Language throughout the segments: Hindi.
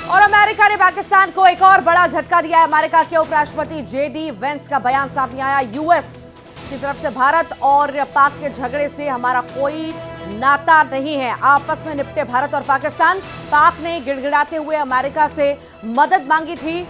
और अमेरिका ने पाकिस्तान को एक और बड़ा झटका दिया है। अमेरिका के उपराष्ट्रपति जेडी वेंस का बयान सामने आया। यूएस की तरफ से भारत और पाक के झगड़े से हमारा कोई नाता नहीं है, आपस में निपटे भारत और पाकिस्तान। पाक ने गिड़गिड़ाते हुए अमेरिका से मदद मांगी थी।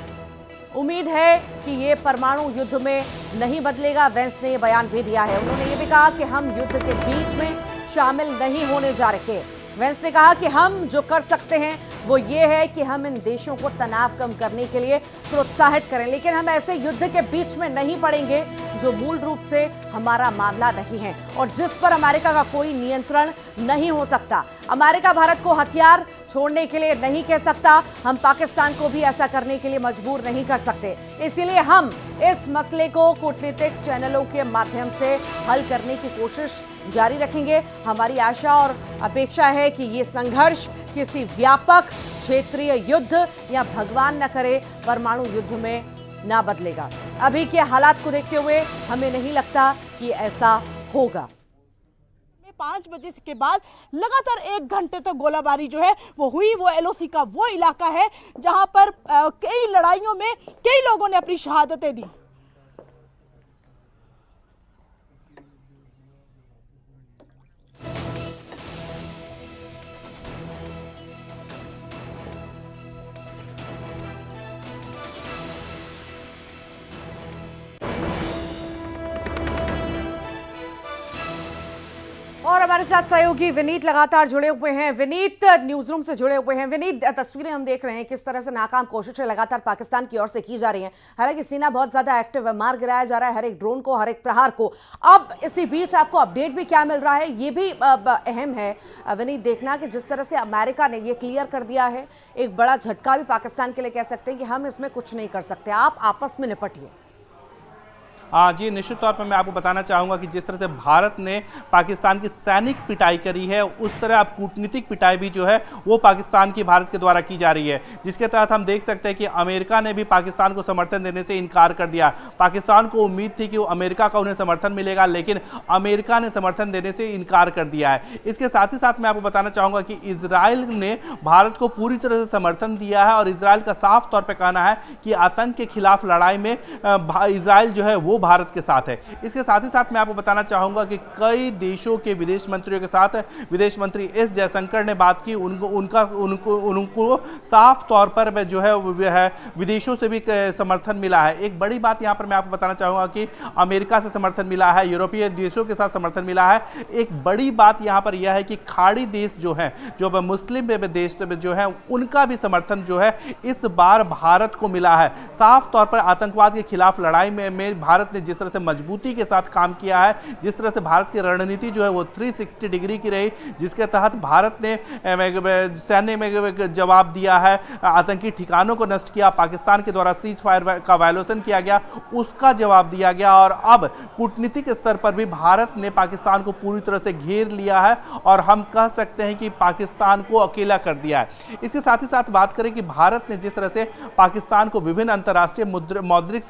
उम्मीद है कि ये परमाणु युद्ध में नहीं बदलेगा। वेंस ने ये बयान भी दिया है। उन्होंने ये भी कहा कि हम युद्ध के बीच में शामिल नहीं होने जा रहे। वेंस ने कहा कि हम जो कर सकते हैं वो ये है कि हम इन देशों को तनाव कम करने के लिए प्रोत्साहित करें, लेकिन हम ऐसे युद्ध के बीच में नहीं पड़ेंगे जो मूल रूप से हमारा मामला नहीं है और जिस पर अमेरिका का कोई नियंत्रण नहीं हो सकता। अमेरिका भारत को हथियार छोड़ने के लिए नहीं कह सकता, हम पाकिस्तान को भी ऐसा करने के लिए मजबूर नहीं कर सकते। इसीलिए हम इस मसले को कूटनीतिक चैनलों के माध्यम से हल करने की कोशिश जारी रखेंगे। हमारी आशा और अपेक्षा है कि ये संघर्ष किसी व्यापक क्षेत्रीय युद्ध या भगवान न करे परमाणु युद्ध में ना बदलेगा। अभी के हालात को देखते हुए हमें नहीं लगता कि ऐसा होगा। 5 बजे के बाद लगातार 1 घंटे तक गोलाबारी जो है वो हुई। वो एलओसी का वो इलाका है जहां पर कई लड़ाइयों में कई लोगों ने अपनी शहादतें दी। और हमारे साथ सहयोगी विनीत लगातार जुड़े हुए हैं। विनीत न्यूज रूम से जुड़े हुए हैं। विनीत, तस्वीरें हम देख रहे हैं किस तरह से नाकाम कोशिशें लगातार पाकिस्तान की ओर से की जा रही हैं। हालांकि सीना बहुत ज्यादा एक्टिव है, मार गिराया जा रहा है हर एक ड्रोन को, हर एक प्रहार को। अब इसी बीच आपको अपडेट भी क्या मिल रहा है, ये भी अहम है विनीत देखना कि जिस तरह से अमेरिका ने ये क्लियर कर दिया है, एक बड़ा झटका भी पाकिस्तान के लिए कह सकते हैं कि हम इसमें कुछ नहीं कर सकते, आप आपस में निपटिए। जी, निश्चित तौर पर मैं आपको बताना चाहूँगा कि जिस तरह से भारत ने पाकिस्तान की सैनिक पिटाई करी है, उस तरह अब कूटनीतिक पिटाई भी जो है वो पाकिस्तान की भारत के द्वारा की जा रही है, जिसके तहत हम देख सकते हैं कि अमेरिका ने भी पाकिस्तान को समर्थन देने से इनकार कर दिया। पाकिस्तान को उम्मीद थी कि वो अमेरिका का उन्हें समर्थन मिलेगा, लेकिन अमेरिका ने समर्थन देने से इनकार कर दिया है। इसके साथ ही साथ मैं आपको बताना चाहूँगा कि इजराइल ने भारत को पूरी तरह से समर्थन दिया है और इजराइल का साफ तौर पर कहना है कि आतंक के खिलाफ लड़ाई में इजराइल जो है वो भारत के साथ है। इसके साथ ही साथ मैं आपको बताना चाहूंगा कि कई देशों के विदेश मंत्रियों के साथ विदेश मंत्री एस जयशंकर ने बात की। उनको साफ तौर पर जो है विदेशों से भी समर्थन मिला है। एक बड़ी बात यहां पर मैं आपको बताना चाहूंगा कि अमेरिका से समर्थन मिला है, यूरोपीय देशों के साथ समर्थन मिला है। एक बड़ी बात यहां पर यह है कि खाड़ी देश जो है, जो मुस्लिम देश जो है, उनका भी समर्थन जो है इस बार भारत को मिला है। साफ तौर पर आतंकवाद के खिलाफ लड़ाई में भारत ने जिस तरह से मजबूती के साथ काम किया है, जिस तरह से भारत की रणनीति जो है वो 360 डिग्री की रही, जिसके तहत भारत ने सैन्य में जवाब दिया है, आतंकी ठिकानों को नष्ट किया, पाकिस्तान के द्वारा सीज फायर का वायलेशन किया गया, उसका जवाब दिया गया और अब कूटनीतिक स्तर पर भी भारत ने पाकिस्तान को पूरी तरह से घेर लिया है और हम कह सकते हैं कि पाकिस्तान को अकेला कर दिया है। इसके साथ ही साथ बात करें कि भारत ने जिस तरह से पाकिस्तान को विभिन्न अंतर्राष्ट्रीय मौद्रिक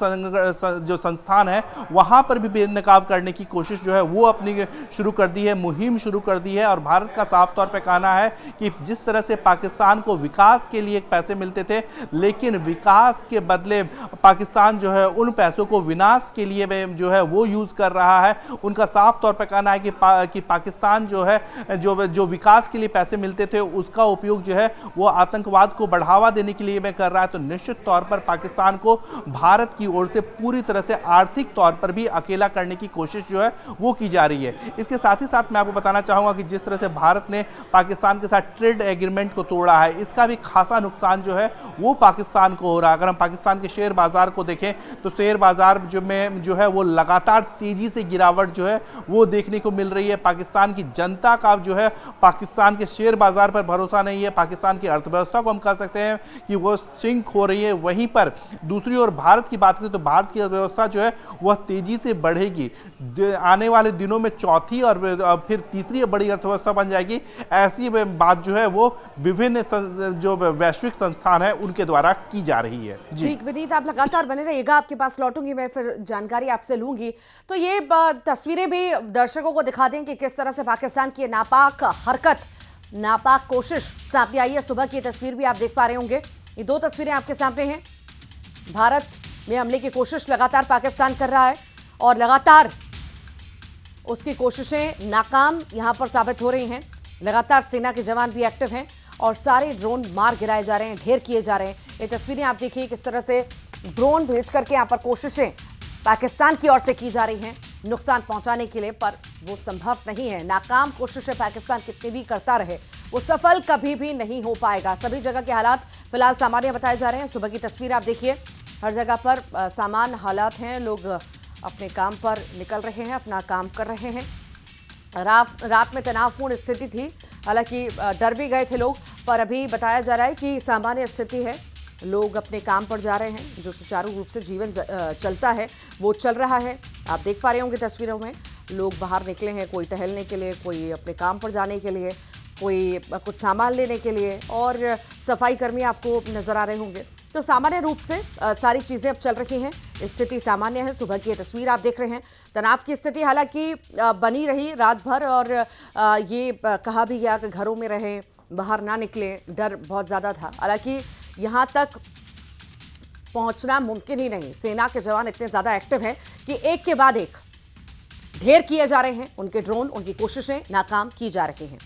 जो संस्थान है वहां पर भी बेनकाब करने की कोशिश जो है वो अपनी शुरू कर दी है, मुहिम शुरू कर दी है। और भारत का साफ तौर पे कहना है कि जिस तरह से पाकिस्तान को विकास के लिए पैसे मिलते थे, लेकिन विकास के बदले पाकिस्तान जो है उन पैसों को विनाश के लिए जो है वो यूज कर रहा है। उनका साफ तौर पे कहना है कि पाकिस्तान जो है जो विकास के लिए पैसे मिलते थे उसका उपयोग जो है वो आतंकवाद को बढ़ावा देने के लिए कर रहा है। तो निश्चित तौर पर पाकिस्तान को भारत की ओर से पूरी तरह से आर्थिक तौर पर भी अकेला करने की कोशिश जो है वो की जा रही है। इसके साथ ही साथ मैं आपको बताना चाहूंगा कि जिस तरह से भारत ने पाकिस्तान के साथ ट्रेड एग्रीमेंट को तोड़ा है, इसका भी खासा नुकसान जो है वो पाकिस्तान को हो रहा है। अगर हम पाकिस्तान के शेयर बाजार को देखें तो शेयर बाजार में जो है वो लगातार तेजी से गिरावट जो है वो देखने को मिल रही है। पाकिस्तान की जनता का जो है पाकिस्तान के शेयर बाजार पर भरोसा नहीं है। पाकिस्तान की अर्थव्यवस्था को हम कह सकते हैं कि वो सिंक हो रही है। वहीं पर दूसरी ओर भारत की बात करें तो भारत की अर्थव्यवस्था जो है वह तेजी से बढ़ेगी, आने वाले दिनों में चौथी और फिर तीसरी बड़ी अर्थव्यवस्था बन जाएगी। ऐसी बात जो है वो विभिन्न जो वैश्विक संस्थान है उनके द्वारा की जा रही है। ठीक विनीत, आप लगातार बने रहिएगा, आपके पास लौटूंगी मैं, फिर जानकारी आपसे लूंगी। तो ये तस्वीरें भी दर्शकों को दिखा दें कि किस तरह से पाकिस्तान की नापाक हरकत, नापाक कोशिश सामने आई है। सुबह की तस्वीर भी आप देख पा रहे होंगे। ये दो तस्वीरें आपके सामने हैं। भारत में हमले की कोशिश लगातार पाकिस्तान कर रहा है और लगातार उसकी कोशिशें नाकाम यहां पर साबित हो रही हैं। लगातार सेना के जवान भी एक्टिव हैं और सारे ड्रोन मार गिराए जा रहे हैं, ढेर किए जा रहे हैं। ये तस्वीरें आप देखिए किस तरह से ड्रोन भेज करके यहां पर कोशिशें पाकिस्तान की ओर से की जा रही हैं नुकसान पहुंचाने के लिए, पर वो संभव नहीं है। नाकाम कोशिशें पाकिस्तान कितनी भी करता रहे, वो सफल कभी भी नहीं हो पाएगा। सभी जगह के हालात फिलहाल सामान्य बताए जा रहे हैं। सुबह की तस्वीर आप देखिए, हर जगह पर सामान्य हालात हैं, लोग अपने काम पर निकल रहे हैं, अपना काम कर रहे हैं। रात में तनावपूर्ण स्थिति थी, हालांकि डर भी गए थे लोग, पर अभी बताया जा रहा है कि सामान्य स्थिति है। लोग अपने काम पर जा रहे हैं, जो सुचारू रूप से जीवन चलता है वो चल रहा है। आप देख पा रहे होंगे तस्वीरों में, लोग बाहर निकले हैं, कोई टहलने के लिए, कोई अपने काम पर जाने के लिए, कोई कुछ सामान लेने के लिए, और सफाई कर्मी आपको नजर आ रहे होंगे। तो सामान्य रूप से सारी चीज़ें अब चल रही हैं, स्थिति सामान्य है। सुबह की तस्वीर आप देख रहे हैं। तनाव की स्थिति हालांकि बनी रही रात भर, और ये कहा भी गया कि घरों में रहें, बाहर ना निकलें, डर बहुत ज़्यादा था। हालांकि यहाँ तक पहुँचना मुमकिन ही नहीं। सेना के जवान इतने ज़्यादा एक्टिव हैं कि एक के बाद एक ढेर किए जा रहे हैं, उनके ड्रोन, उनकी कोशिशें नाकाम की जा रही हैं।